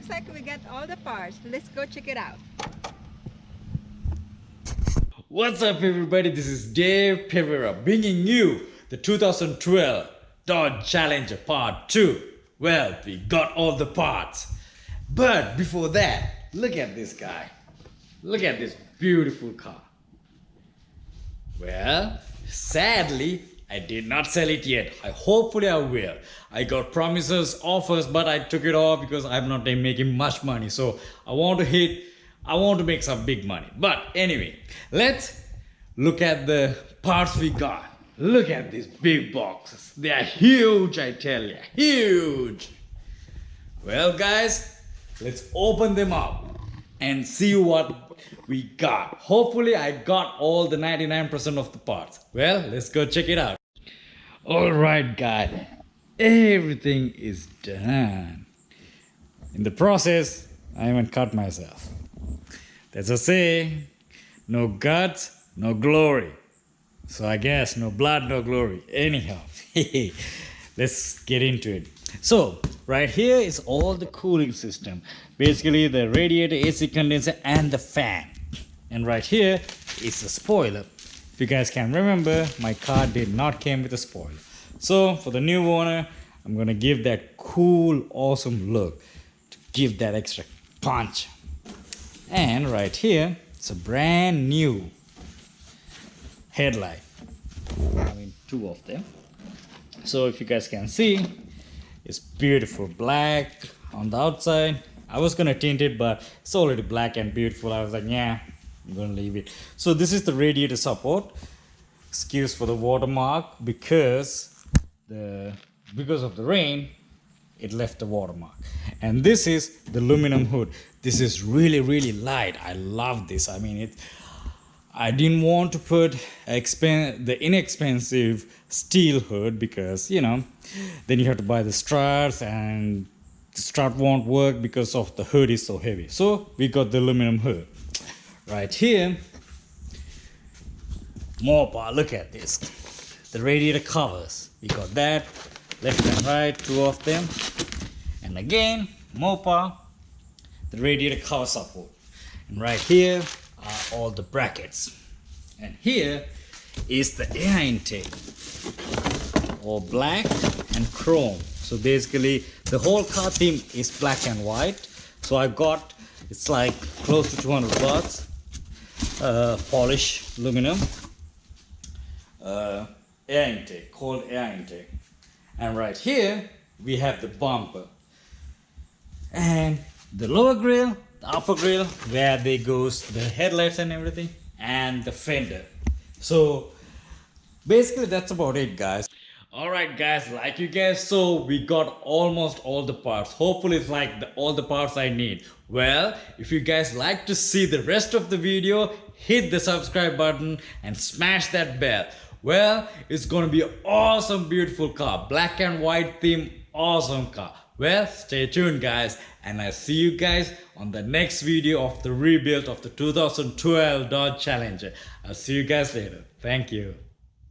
looks like we got all the parts. Let's go check it out. What's up everybody, this is Dave Pereira bringing you the 2012 Dodge Challenger Part 2. Well, we got all the parts. But before that, look at this guy. Look at this beautiful car. Well, sadly, I did not sell it yet. Hopefully I will. I got promises, offers, but I took it off because I'm not making much money. So I want to make some big money. But anyway, let's look at the parts we got. Look at these big boxes. They are huge, I tell you. Huge. Well guys, let's open them up and see what we got. Hopefully I got all the 99% of the parts. Well, let's go check it out. Alright guys, everything is done. In the process, I even cut myself. There's a saying, no guts, no glory. So I guess no blood, no glory. Anyhow, let's get into it. So right here is all the cooling system. Basically the radiator, AC condenser and the fan. And right here is the spoiler. If you guys can remember, my car did not came with a spoiler. So for the new owner, I'm gonna give that cool, awesome look to give that extra punch. And right here, it's a brand new headlight. I mean, two of them. So if you guys can see, it's beautiful black on the outside. I was gonna tint it, but it's already black and beautiful. I was like, yeah, I'm gonna leave it. So this is the radiator support. Excuse for the watermark because of the rain, it left the watermark. And this is the aluminum hood. This is really light. I love this. I mean, I didn't want to put the inexpensive steel hood because, you know, then you have to buy the struts and the strut won't work because of the hood is so heavy. So we got the aluminum hood. Right here, more power. Look at this. The radiator covers. We got that. Left and right, two of them. And again, more power. The radiator cover support. And right here are all the brackets. And here is the air intake. All black and chrome. So basically, the whole car theme is black and white. So I got, it's like close to 200 bucks. Polished aluminum. Air intake, cold air intake. And right here we have the bumper and the lower grille, the upper grille where they goes the headlights and everything, and the fender. So basically that's about it guys. Alright guys, like you guys saw, we got almost all the parts. Hopefully it's like all the parts I need. Well, if you guys like to see the rest of the video, hit the subscribe button and smash that bell. Well, it's gonna be an awesome, beautiful car. Black and white theme, awesome car. Well, stay tuned guys, and I'll see you guys on the next video of the rebuild of the 2012 Dodge Challenger. I'll see you guys later. Thank you.